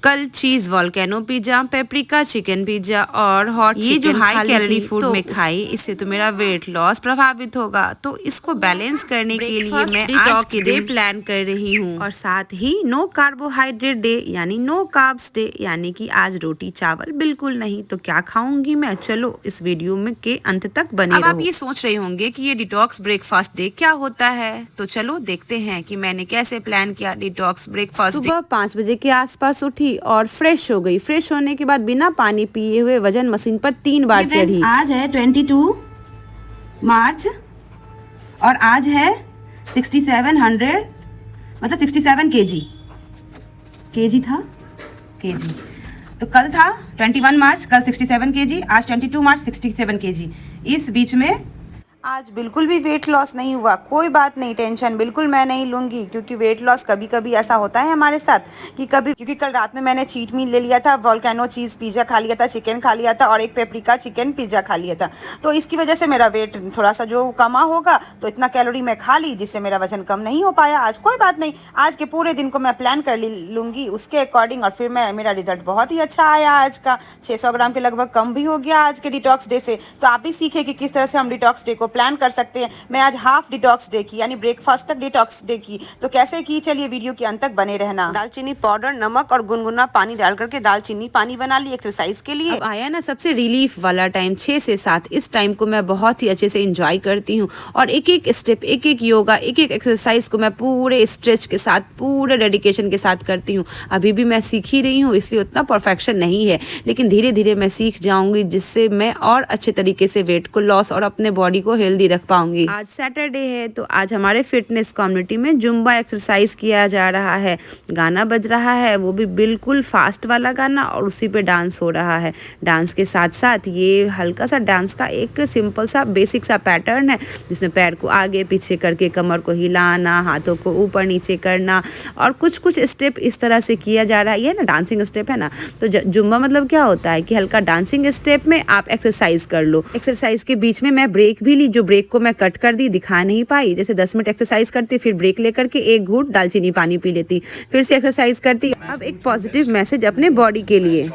कल चीज volcano pizza, paprika chicken pizza और हॉट ये जो हाई कैलोरी फूड में खाई, इससे तो मेरा वेट लॉस प्रभावित होगा। तो इसको बैलेंस करने के लिए मैं आज के डे प्लान कर रही हूँ और साथ ही नो कार्बोहाइड्रेट डे यानी नो कार्ब्स डे, यानी कि आज रोटी चावल बिल्कुल नहीं। तो क्या खाऊंगी मैं, चलो इस वीडियो में के अंत तक बने रहो। अब आप ये सोच रहे होंगे कि ये डिटॉक्स ब्रेकफास्ट डे क्या होता है, तो चलो देखते हैं कि मैंने कैसे प्लान किया डिटॉक्स ब्रेकफास्ट। सुबह 5 बजे के आसपास उठी और फ्रेश हो गई। फ्रेश होने के बाद बिना पानी पिए हुए वजन मशीन पर 3 बार चढ़ी। आज है 22 मार्च और आज है 6700 मतलब 67 केजी था केजी। तो कल था 21 मार्च, कल 67 केजी, आज 22 मार्च 67 केजी। इस बीच में आज बिल्कुल भी वेट लॉस नहीं हुआ। कोई बात नहीं, टेंशन बिल्कुल मैं नहीं लूँगी, क्योंकि वेट लॉस कभी कभी ऐसा होता है हमारे साथ कि क्योंकि कल रात में मैंने चीट मील ले लिया था, वोल्केनो चीज़ पिज़्ज़ा खा लिया था, चिकन खा लिया था और एक पेपरिका चिकन पिज़्ज़ा खा लिया था। तो इसकी वजह से मेरा वेट थोड़ा सा जो कमा होगा, तो इतना कैलोरी मैं खा ली जिससे मेरा वजन कम नहीं हो पाया। आज कोई बात नहीं, आज के पूरे दिन को मैं प्लान कर लूँगी उसके अकॉर्डिंग, और फिर मेरा रिजल्ट बहुत ही अच्छा आया। आज का 600 ग्राम के लगभग कम भी हो गया आज के डिटॉक्स डे से। तो आप भी सीखे कि किस तरह से हम डिटॉक्स डे को प्लान कर सकते हैं। मैं आज हाफ डिटॉक्स डे की यानी ब्रेकफास्ट तक डिटॉक्स डे की। तो कैसे की, चलिए वीडियो के अंत तक बने रहना। दालचीनी पाउडर, नमक और गुनगुना पानी डाल करके दालचीनी पानी बना ली एक्सरसाइज के लिए। अब आया ना सबसे रिलीफ वाला टाइम, 6 से 7। इस टाइम को मैं बहुत ही अच्छे से एंजॉय करती हूँ और एक एक स्टेप, एक एक योगा, एक एक एक्सरसाइज को मैं पूरे स्ट्रेच के साथ, पूरे डेडिकेशन के साथ करती हूँ। अभी भी मैं सीख ही रही हूँ, इसलिए उतना परफेक्शन नहीं है, लेकिन धीरे धीरे मैं सीख जाऊंगी, जिससे मैं और अच्छे तरीके से वेट को लॉस और अपने बॉडी को हेल्दी रख पाऊंगी। आज सैटरडे है, तो आज हमारे फिटनेस कम्युनिटी में जुम्बा एक्सरसाइज किया जा रहा है। गाना बज रहा है, वो भी बिल्कुल फास्ट वाला गाना, और उसी पे डांस हो रहा है। डांस के साथ साथ ये हल्का सा डांस का एक सिंपल सा बेसिक सा पैटर्न है, जिसमें पैर को आगे पीछे करके कमर को हिलाना, हाथों को ऊपर नीचे करना, और कुछ कुछ स्टेप इस तरह से किया जा रहा है। ये ना डांसिंग स्टेप है ना, तो जुम्बा मतलब क्या होता है कि हल्का डांसिंग स्टेप में आप एक्सरसाइज कर लो। एक्सरसाइज के बीच में मैं ब्रेक भी ली, जो ब्रेक को मैं कट कर दी, दिखा नहीं पाई। जैसे 10 मिनट एक्सरसाइज करती, फिर ब्रेक लेकर के एक घूंट दालचीनी पानी पी लेती, फिर से एक्सरसाइज करती। अब एक पॉजिटिव मैसेज अपने बॉडी के लिए,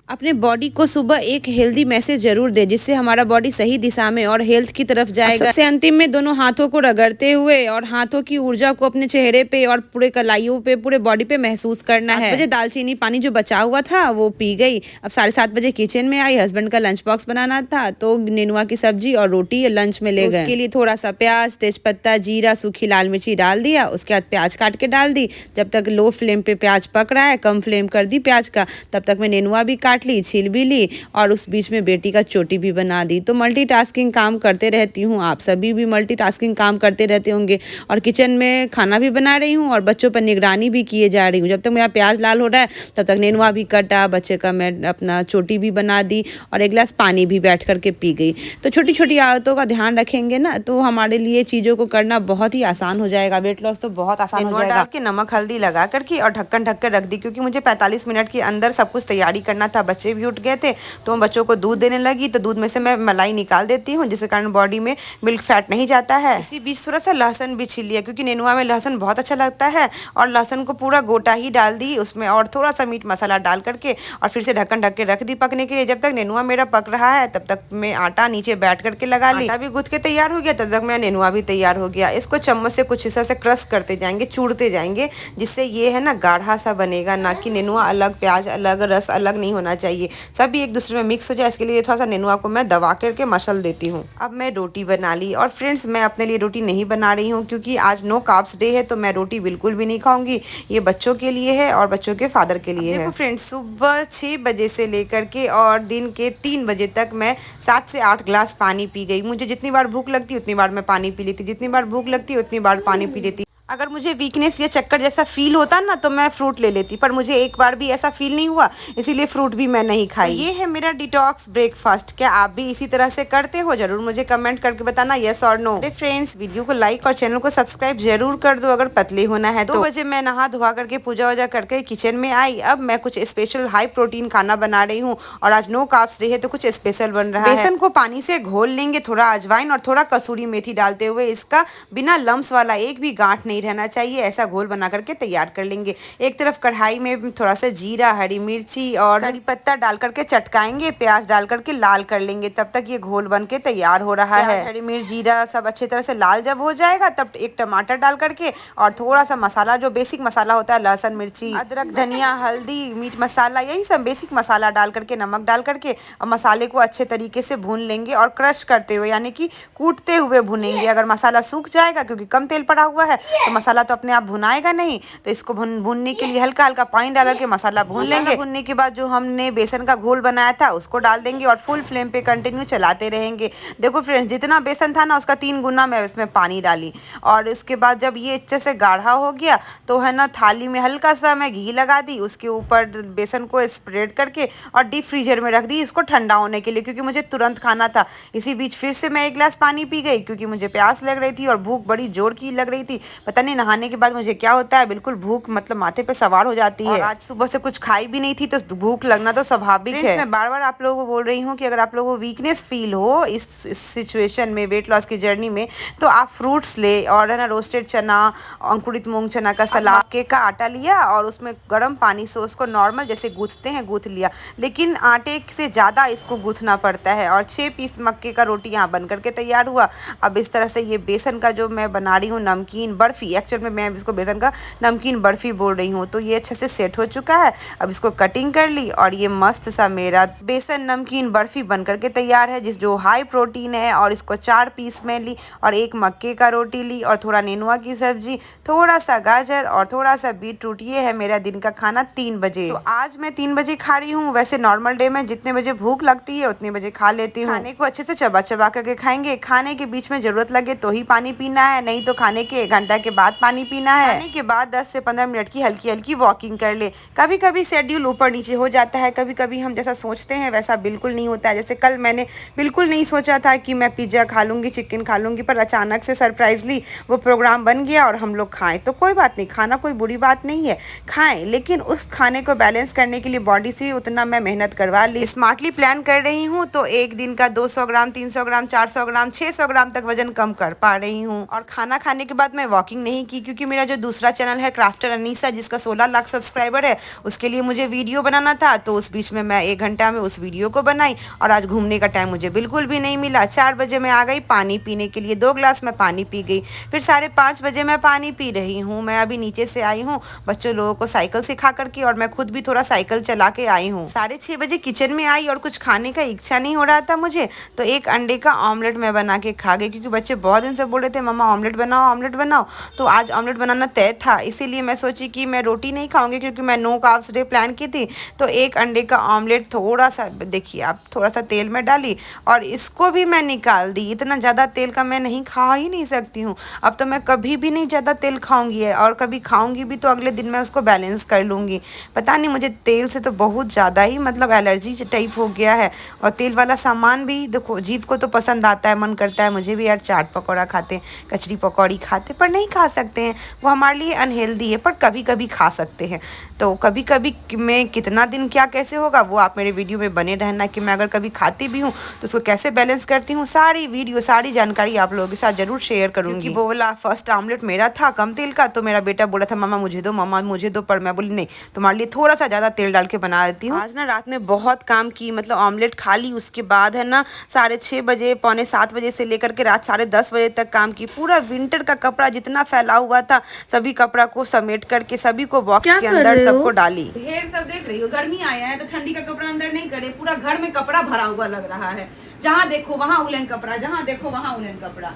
अपने बॉडी को सुबह एक हेल्दी मैसेज जरूर दे, जिससे हमारा बॉडी सही दिशा में और हेल्थ की तरफ जाएगा। सबसे अंतिम में दोनों हाथों को रगड़ते हुए और हाथों की ऊर्जा को अपने चेहरे पे और पूरे कलाइयों पे, पूरे बॉडी पे महसूस करना है। 7 बजे दालचीनी पानी जो बचा हुआ था वो पी गई। अब 7:30 बजे किचन में आई, हस्बैंड का लंच बॉक्स बनाना था, तो नेनुआ की सब्जी और रोटी लंच में ले गए। उसके लिए थोड़ा सा प्याज, तेजपत्ता, जीरा, सूखी लाल मिर्ची डाल दिया। उसके बाद प्याज काट के डाल दी। जब तक लो फ्लेम पे प्याज पक रहा है, कम फ्लेम कर दी प्याज का, तब तक मैं नेनुआ भी काट ली, छील भी ली, और उस बीच में बेटी का चोटी भी बना दी। तो मल्टीटास्किंग काम करते रहती हूँ, आप सभी भी मल्टीटास्किंग काम करते रहते होंगे। और किचन में खाना भी बना रही हूँ और बच्चों पर निगरानी भी किए जा रही हूँ। जब तक मेरा प्याज लाल हो रहा है, तब तक नेनुआ भी कटा, बच्चे का मैं अपना चोटी भी बना दी, और एक गिलास पानी भी बैठ करके पी गई। तो छोटी छोटी आदतों का ध्यान रखेंगे ना, तो हमारे लिए चीज़ों को करना बहुत ही आसान हो जाएगा। वेट लॉस तो बहुत आसान हो जाएगा। के नमक हल्दी लगा करके और ढक्कन ढक कर रख दी, क्योंकि मुझे 45 मिनट के अंदर सब कुछ तैयारी करना था। बच्चे भी उठ गए थे, तो मैं बच्चों को दूध देने लगी, तो दूध में से मैं मलाई निकाल देती हूँ, जिसके कारण बॉडी में मिल्क फैट नहीं जाता है। इसी बीच थोड़ा सा लहसुन भी छील लिया, क्योंकि नेनुआ में लहसुन बहुत अच्छा लगता है, और लहसुन को पूरा गोटा ही डाल दी उसमें, और थोड़ा सा मीट मसाला डाल करके, और फिर से ढक्कन ढक के रख दी पकने के लिए। जब तक नेनुआ मेरा पक रहा है, तब तक मैं आटा नीचे बैठ करके लगा ली। आटा भी गूंथ के तैयार हो गया, तब तक मेरा नेनुआ भी तैयार हो गया। इसको चम्मच से कुछ हिस्सा से क्रश करते जाएंगे, चूड़ते जाएंगे, जिससे ये है ना गाढ़ा सा बनेगा, ना कि नेनुआ अलग, प्याज अलग, रस अलग नहीं होना चाहिए। सभी एक दूसरे में मिक्स हो जाए, इसके लिए थोड़ा सा नेनुआ को मैं दबा करके मसल देती हूँ। अब मैं रोटी बना ली, और फ्रेंड्स मैं अपने लिए रोटी नहीं बना रही हूँ, क्योंकि आज नो कार्ब्स डे है, तो मैं रोटी बिल्कुल भी नहीं खाऊंगी। ये बच्चों के लिए है और बच्चों के फादर के लिए है। फ्रेंड्स सुबह 6 बजे से लेकर के और दिन के 3 बजे तक मैं 7 से 8 गिलास पानी पी गई। मुझे जितनी बार भूख लगती उतनी बार मैं पानी पी लेती, जितनी बार भूख लगती उतनी बार पानी पी लेती। अगर मुझे वीकनेस या चक्कर जैसा फील होता ना, तो मैं फ्रूट ले लेती, पर मुझे एक बार भी ऐसा फील नहीं हुआ, इसीलिए फ्रूट भी मैं नहीं खाई। ये है मेरा डिटॉक्स ब्रेकफास्ट। क्या आप भी इसी तरह से करते हो? जरूर मुझे कमेंट करके बताना, यस और नो। फ्रेंड्स वीडियो को लाइक और चैनल को सब्सक्राइब जरूर कर दो अगर पतले होना है तो। 2 बजे मैं नहा धोवा करके पूजा वूजा करके किचन में आई। अब मैं कुछ स्पेशल हाई प्रोटीन खाना बना रही हूँ, और आज नो कार्ब्स डे है, तो कुछ स्पेशल बन रहा है। बेसन को पानी से घोल लेंगे, थोड़ा अजवाइन और थोड़ा कसूरी मेथी डालते हुए, इसका बिना लम्स वाला एक भी गांठ नहीं नहीं रहना चाहिए, ऐसा घोल बना करके तैयार कर लेंगे। एक तरफ कढ़ाई में थोड़ा सा जीरा, हरी मिर्ची और करी पत्ता डाल करके चटकाएंगे, प्याज डाल करके लाल कर लेंगे। तब तक ये घोल बन के तैयार हो रहा है। हरी मिर्च, जीरा सब अच्छी तरह से लाल जब हो जाएगा तब एक टमाटर डाल करके और थोड़ा सा मसाला, जो बेसिक मसाला होता है, लहसुन, मिर्ची, अदरक, धनिया, हल्दी, मीट मसाला, यही सब बेसिक मसाला डाल करके, नमक डाल करके और मसाले को अच्छे तरीके से भून लेंगे और क्रश करते हुए यानी कि कूटते हुए भुनेंगे। अगर मसाला सूख जाएगा, क्योंकि कम तेल पड़ा हुआ है, तो मसाला तो अपने आप भुनाएगा नहीं, तो इसको भूनने के लिए हल्का हल्का पानी डाल के मसाला भून लेंगे। भूनने के बाद जो हमने बेसन का घोल बनाया था उसको डाल देंगे और फुल फ्लेम पे कंटिन्यू चलाते रहेंगे। देखो फ्रेंड्स, जितना बेसन था ना उसका 3 गुना मैं इसमें पानी डाली और उसके बाद जब ये अच्छे से गाढ़ा हो गया तो है ना, थाली में हल्का सा मैं घी लगा दी, उसके ऊपर बेसन को स्प्रेड करके और डीप फ्रीजर में रख दी इसको ठंडा होने के लिए, क्योंकि मुझे तुरंत खाना था। इसी बीच फिर से मैं 1 गिलास पानी पी गई, क्योंकि मुझे प्यास लग रही थी और भूख बड़ी जोर की लग रही थी। पता नहीं नहाने के बाद मुझे क्या होता है, बिल्कुल भूख मतलब माथे पे सवार हो जाती है। और आज सुबह से कुछ खाई भी नहीं थी तो भूख लगना तो स्वाभाविक है। मैं बार बार आप लोगों को बोल रही हूँ कि अगर आप लोगों को वीकनेस फील हो इस सिचुएशन में, वेट लॉस की जर्नी में, तो आप फ्रूट्स ले और है ना, रोस्टेड चना, अंकुरित मूंग चना का सलाद, मक्के का आटा लिया और उसमें गर्म पानी से उसको नॉर्मल जैसे गूंथते हैं गूंथ लिया, लेकिन आटे से ज़्यादा इसको गूंथना पड़ता है। और 6 पीस मक्के का रोटी यहाँ बन करके तैयार हुआ। अब इस तरह से ये बेसन का जो मैं बना रही हूँ नमकीन बर्फ़ी, एक्चुअल में मैं इसको बेसन का नमकीन बर्फ़ी बोल रही हूँ, तो ये अच्छे से सेट हो चुका है। अब इसको कटिंग कर ली और ये मस्त सा मेरा बेसन नमकीन बर्फ़ी बन करके तैयार है, जो हाई प्रोटीन है। और इसको 4 पीस में ली और 1 मक्के का रोटी ली और थोड़ा नेनुआ की सब्जी, थोड़ा सा गाजर और थोड़ा सा बीटरूट। ये है मेरा दिन का खाना 3 बजे। तो आज मैं 3 बजे खा रही हूँ। वैसे नॉर्मल डे में जितने बजे भूख लगती है उतने बजे खा लेती हूँ। खाने को अच्छे से चबा चबा करके खाएंगे। खाने के बीच में जरूरत लगे तो ही पानी पीना है, नहीं तो खाने के 1 घंटा के बाद पानी पीना है। खाने के बाद 10 से 15 मिनट की हल्की हल्की वॉकिंग कर ले। कभी कभी शेड्यूल ऊपर नीचे हो जाता है, कभी कभी हम जैसा सोचते हैं वैसा बिल्कुल नहीं होता है। जैसे कल मैंने बिल्कुल नहीं सोचा था कि मैं पिज्ज़ा खा लूँगी, चिकन खा लूँगी, पर अचानक से सरप्राइजली वो प्रोग्राम बन गया और हम लोग खाएं। तो कोई बात नहीं, खाना कोई बुरी बात नहीं है, खाएं, लेकिन उस खाने को बैलेंस करने के लिए बॉडी से उतना मैं मेहनत करवा ली। स्मार्टली प्लान कर रही हूँ तो एक दिन का 200 ग्राम, 300 ग्राम, 400 ग्राम, 600 ग्राम तक वजन कम कर पा रही हूँ। और खाना खाने के बाद मैं वॉकिंग नहीं की, क्योंकि मेरा जो दूसरा चैनल है क्राफ्टर अनीसा, जिसका 16 लाख सब्सक्राइबर है, उसके लिए मुझे वीडियो बनाना था। तो उस बीच में मैं 1 घंटा में उस वीडियो को बनाई और आज घूमने का टाइम मुझे बिल्कुल भी नहीं मिला। 4 बजे मैं आ गई पानी पीने के लिए, 2 गिलास मैं पानी पी गई। फिर 5:30 बजे मैं पानी पी रही हूँ। मैं अभी नीचे से आई हूँ बच्चों लोगों को साइकिल सिखा करके, और मैं खुद भी थोड़ा साइकिल चला के आई हूँ। 6:30 बजे किचन में आई और कुछ खाने का इच्छा नहीं हो रहा था मुझे, तो 1 अंडे का ऑमलेट मैं बना के खा गई, क्योंकि बच्चे बहुत दिन से बोल रहे थे मम्मा ऑमलेट बनाओ, ऑमलेट बनाओ। तो आज ऑमलेट बनाना तय था, इसीलिए मैं सोची कि मैं रोटी नहीं खाऊंगी, क्योंकि मैं नो कार्ब्स डे प्लान की थी। तो 1 अंडे का ऑमलेट थोड़ा सा, देखिए आप, थोड़ा सा तेल में डाली और इसको भी मैं निकाल दी। इतना ज़्यादा तेल का मैं नहीं खा ही नहीं सकती हूँ। अब तो मैं कभी भी नहीं ज़्यादा तेल खाऊंगी है, और कभी खाऊंगी भी तो अगले दिन मैं उसको बैलेंस कर लूँगी। पता नहीं, मुझे तेल से तो बहुत ज़्यादा ही मतलब एलर्जी टाइप हो गया है। और तेल वाला सामान भी देखो, जीभ को तो पसंद आता है, मन करता है मुझे भी यार चाट पकौड़ा खाते, कचरी पकौड़ी खाते, पर नहीं खा सकते हैं, वो हमारे लिए अनहेल्दी है। पर कभी कभी खा सकते हैं। तो कभी कभी में कितना दिन क्या कैसे होगा वो आप मेरे वीडियो में बने रहना, कि मैं अगर कभी खाती भी हूँ तो उसको कैसे बैलेंस करती हूँ, सारी वीडियो, सारी जानकारी आप लोगों के साथ जरूर शेयर करूँगी। वो वाला फर्स्ट ऑमलेट मेरा था कम तेल का, तो मेरा बेटा बोला था मम्मा मुझे दो, मम्मा मुझे दो, पर मैं बोली नहीं, तुम्हारे लिए थोड़ा सा ज़्यादा तेल डाल के बना देती हूँ। आज ना रात में बहुत काम की, मतलब ऑमलेट खा ली, उसके बाद है ना 6:30 बजे, 6:45 बजे से लेकर के रात 10:30 बजे तक काम की। पूरा विंटर का कपड़ा जितना फैला हुआ था, सभी कपड़ा को समेट करके सभी को बॉक्स के अंदर सबको डाली। ढेर सब देख रही हो, गर्मी आया है तो ठंडी का कपड़ा अंदर नहीं करे, पूरा घर में कपड़ा भरा हुआ लग रहा है। जहाँ देखो वहाँ उलन कपड़ा, जहाँ देखो वहाँ उलन कपड़ा।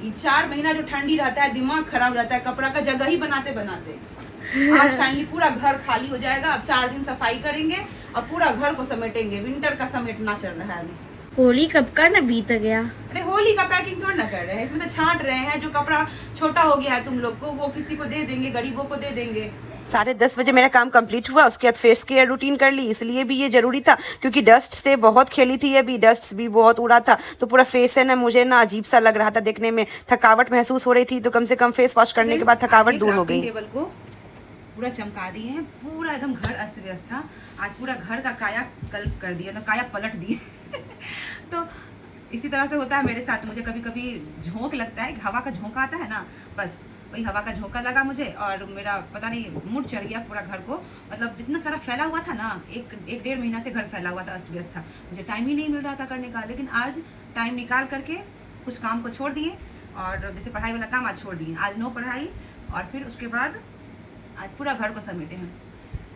ये 4 महीना जो ठंडी रहता है दिमाग खराब हो जाता है, कपड़ा का जगह ही बनाते बनाते। आज फाइनली पूरा घर खाली हो जाएगा। अब 4 दिन सफाई करेंगे और पूरा घर को समेटेंगे। विंटर का समेटना चल रहा है अभी। होली कब का ना बीत गया। अरे होली का पैकिंग थोड़ा ना कर रहे हैं, इसमें तो छांट रहे हैं। जो कपड़ा छोटा हो गया है तुम लोग को, वो किसी को दे देंगे, गरीबों को दे देंगे। 10:30 बजे मेरा काम कंप्लीट हुआ। उसके बाद फेस केयर रूटीन कर ली, इसलिए भी ये जरूरी था क्योंकि डस्ट से बहुत खेली थी, अभी डस्ट भी बहुत उड़ा था, तो पूरा फेस है ना, मुझे ना अजीब सा लग रहा था देखने में, थकावट महसूस हो रही थी। तो कम से कम फेस वॉश करने के बाद थकावट दूर हो गई। टेबल को पूरा चमका दिए हैं, पूरा एकदम घर अस्त व्यस्त था। आज पूरा घर का काया कल्प कर दिया, काया पलट दिए। तो इसी तरह से होता है मेरे साथ। मुझे कभी कभी झोंक लगता है, हवा का झोंका आता है ना, बस वही हवा का झोंका लगा मुझे और मेरा पता नहीं मूड चढ़ गया पूरा घर को, मतलब जितना सारा फैला हुआ था ना, एक डेढ़ महीना से घर फैला हुआ था, अस्त व्यस्त था, मुझे टाइम ही नहीं मिल रहा था करने का। लेकिन आज टाइम निकाल करके कुछ काम को छोड़ दिए, और जैसे पढ़ाई वाला काम आज छोड़ दिए, आज नो पढ़ाई, और फिर उसके बाद आज पूरा घर को समेटे हैं।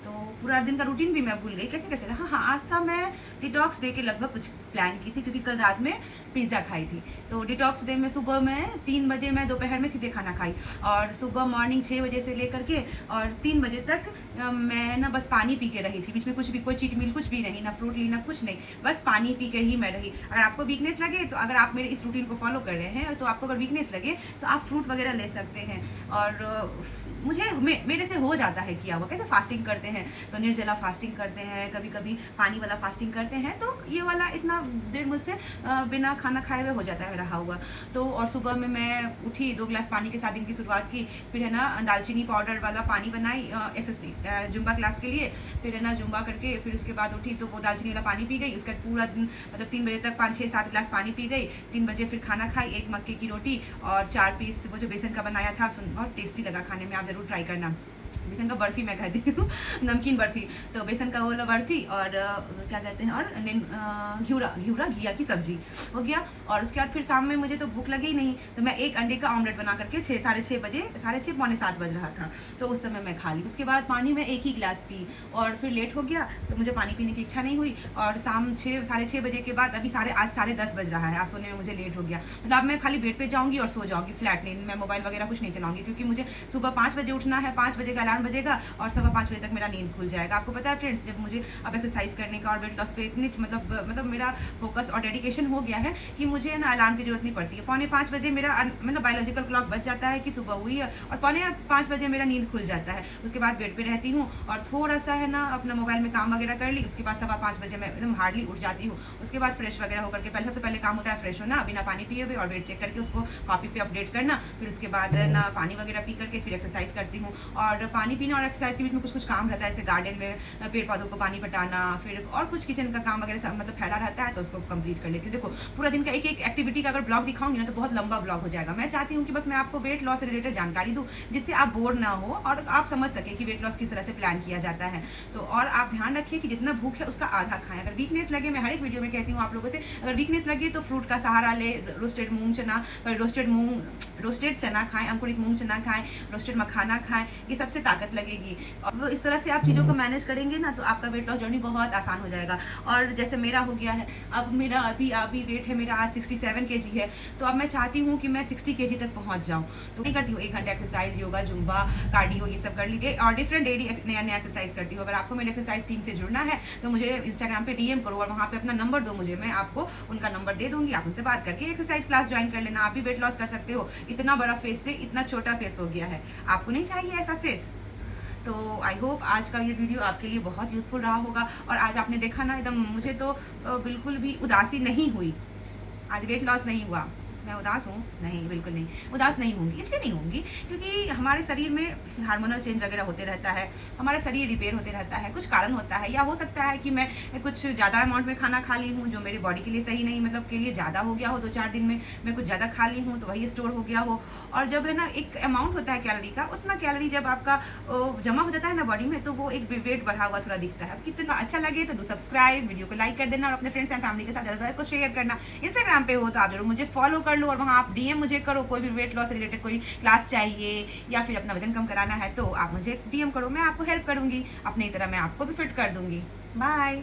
तो पूरा दिन का रूटीन भी मैं भूल गई कैसे कैसे। हाँ, आज था मैं डिटॉक्स डे के लगभग कुछ प्लान की थी, क्योंकि कल रात में पिज़्ज़ा खाई थी। तो डिटॉक्स डे में सुबह में 3 बजे मैं दोपहर में सीधे खाना खाई, और सुबह मॉर्निंग 6 बजे से लेकर के और 3 बजे तक मैं ना बस पानी पी के रही थी। बीच में कुछ भी, कोई चीट मील कुछ भी नहीं, ना फ्रूट ली ना कुछ नहीं, बस पानी पी के ही मैं रही। अगर आपको वीकनेस लगे तो, अगर आप मेरे इस रूटीन को फॉलो कर रहे हैं तो आपको अगर वीकनेस लगे तो आप फ्रूट वगैरह ले सकते हैं। और मेरे से हो जाता है किया हुआ, कैसे फास्टिंग करते हैं तो निर्जला फास्टिंग करते हैं, कभी कभी पानी वाला फास्टिंग करते हैं, तो ये वाला इतना देर मुझसे बिना खाना खाए हुए हो जाता है रहा हुआ। तो और सुबह में मैं उठी, 2 गिलास पानी के साथ दिन की शुरुआत की, फिर है ना दालचीनी पाउडर वाला पानी बनाई एक्सरसाइज जुम्बा क्लास के लिए, फिर है ना जुम्बा करके फिर उसके बाद उठी तो वो दालचीनी वाला पानी पी गई। उसके बाद पूरा दिन मतलब 3 बजे तक 5, 6, 7 गिलास पानी पी गई। 3 बजे फिर खाना खाई, 1 मक्के की रोटी और 4 पीस वो जो बेसन का बनाया था, बहुत टेस्टी लगा खाने में, आप जरूर ट्राई करना। बेसन का बर्फ़ी मैं खाती हूँ नमकीन बर्फ़ी, तो बेसन का वो वाला बर्फ़ी और क्या कहते हैं, और घियूरा घिया की सब्जी हो गया। और उसके बाद फिर शाम में मुझे तो भूख लगी ही नहीं, तो मैं 1 अंडे का ऑमलेट बना करके 6, साढ़े 6 बजे, साढ़े 6, पौने 7 बज रहा था, तो उस समय मैं खा ली। उसके बाद पानी में 1 ही गिलास पी, और फिर लेट हो गया तो मुझे पानी पीने की इच्छा नहीं हुई, और शाम 6, साढ़े 6 बजे के बाद अभी आज साढ़े 10 बज रहा है, आज सोने में मुझे लेट हो गया। मतलब अब मैं खाली बेड पे जाऊँगी और सो जाऊँगी, फ्लैट नींद, मैं मोबाइल वगैरह कुछ नहीं चलाऊँगी, क्योंकि मुझे सुबह 5 बजे उठना है, 5 बजे का अलार्म बजेगा और 5:15 बजे तक मेरा नींद खुल जाएगा। आपको पता है फ्रेंड्स, जब मुझे अब एक्सरसाइज करने का और वेट लॉस पे इतनी मतलब मेरा फोकस और डेडिकेशन हो गया है कि मुझे ना अलार्म की जरूरत नहीं पड़ती है। 4:45 बजे मेरा मतलब बायोलॉजिकल क्लॉक बज जाता है कि सुबह हुई है, और 4:45 बजे मेरा नींद खुल जाता है। उसके बाद बेड पे रहती हूँ और थोड़ा सा है ना अपना मोबाइल में काम वगैरह कर ली। उसके बाद 5:15 बजे मैं एकदम हार्डली उठ जाती हूँ। उसके बाद फ्रेश वगैरह होकर के सबसे पहले काम होता है फ्रेश होना, बिना पानी पिए हुए, और वेट चेक करके उसको कॉपी पे अपडेट करना। फिर उसके बाद ना पानी वगैरह पी करके फिर एक्सरसाइज करती हूँ। और पानी पीना और एक्सरसाइज के बीच में कुछ काम रहता है, जैसे गार्डन में पेड़ पौधों को पानी पटाना, फिर और कुछ किचन का काम वगैरह मतलब फैला रहता है, तो उसको कंप्लीट कर लेती हूँ। देखो पूरा दिन का एक एक्टिविटी का अगर ब्लॉग दिखाऊंगी ना तो बहुत लंबा ब्लॉग हो जाएगा। मैं चाहती हूँ कि बस मैं आपको वेट लॉस से रिलेटेड जानकारी दूँ, जिससे आप बोर ना हो और आप समझ सके कि वेट लॉस किस तरह से प्लान किया जाता है। तो और आप ध्यान रखिए कि जितना भूख है उसका आधा खाएं। अगर वीकनेस लगे, मैं हर एक वीडियो में कहती हूँ आप लोगों से, अगर वीकनेस लगे तो फ्रूट का सहारा ले, रोस्टेड चना खाएं, अंकुरित मूंग चना खाएं, रोस्टेड मखाना खाएं, ये सबसे ताकत लगेगी। और इस तरह से आप चीज़ों को मैनेज करेंगे ना तो आपका वेट लॉस जर्नी बहुत आसान हो जाएगा। और जैसे मेरा हो गया है, अब मेरा अभी वेट है मेरा आज 67 kg है, तो अब मैं चाहती हूँ कि मैं 60 kg तक पहुँच जाऊँ। तो मैं करती हूँ 1 घंटा एक्सरसाइज, योगा, जुम्बा, कार्डियो, ये सब कर लीजिए, और डिफरेंट डेली नया एक्सरसाइज करती हूँ। अगर आपको मेरे एक्सरसाइज टीम से जुड़ना है तो मुझे इंस्टाग्राम पे DM करो और वहाँ पे अपना नंबर दो मुझे, मैं आपको उनका नंबर दे दूँगी, आप उनसे बात करके एक्सरसाइज क्लास ज्वाइन कर लेना। आप भी वेट लॉस कर सकते हो। इतना बड़ा फेस से इतना छोटा फेस हो गया है, आपको नहीं चाहिए ऐसा फेस। तो आई होप आज का ये वीडियो आपके लिए बहुत यूज़फुल रहा होगा। और आज आपने देखा ना, एकदम मुझे तो बिल्कुल भी उदासी नहीं हुई, आज वेट लॉस नहीं हुआ। मैं उदास हूँ? नहीं, बिल्कुल नहीं, उदास नहीं होंगी। इसलिए नहीं होंगी क्योंकि हमारे शरीर में हार्मोनल चेंज वगैरह होते रहता है, हमारा शरीर रिपेयर होते रहता है, कुछ कारण होता है। या हो सकता है कि मैं कुछ ज़्यादा अमाउंट में खाना खा ली हूँ जो मेरी बॉडी के लिए सही नहीं, मतलब के लिए ज़्यादा हो गया हो, 2-4 दिन में मैं कुछ ज़्यादा खा ली हूँ तो वही स्टोर हो गया हो। और जब है ना एक अमाउंट होता है कैलोरी का, उतना कैलोरी जब आपका जमा हो जाता है ना बॉडी में, तो वो एक वेट बढ़ा हुआ थोड़ा दिखता है। कितना अच्छा लगे तो डू सब्सक्राइब, वीडियो को लाइक कर देना और अपने फ्रेंड्स एंड फैमिली के साथ ज़्यादा इसको शेयर करना। इंस्टाग्राम पे हो तो आप जरूर मुझे फॉलो कर लो और वहाँ आप DM मुझे करो, कोई भी वेट लॉस से रिलेटेड कोई क्लास चाहिए या फिर अपना वजन कम कराना है तो आप मुझे DM करो, मैं आपको हेल्प करूँगी, अपनी तरह मैं आपको भी फिट कर दूँगी। बाय।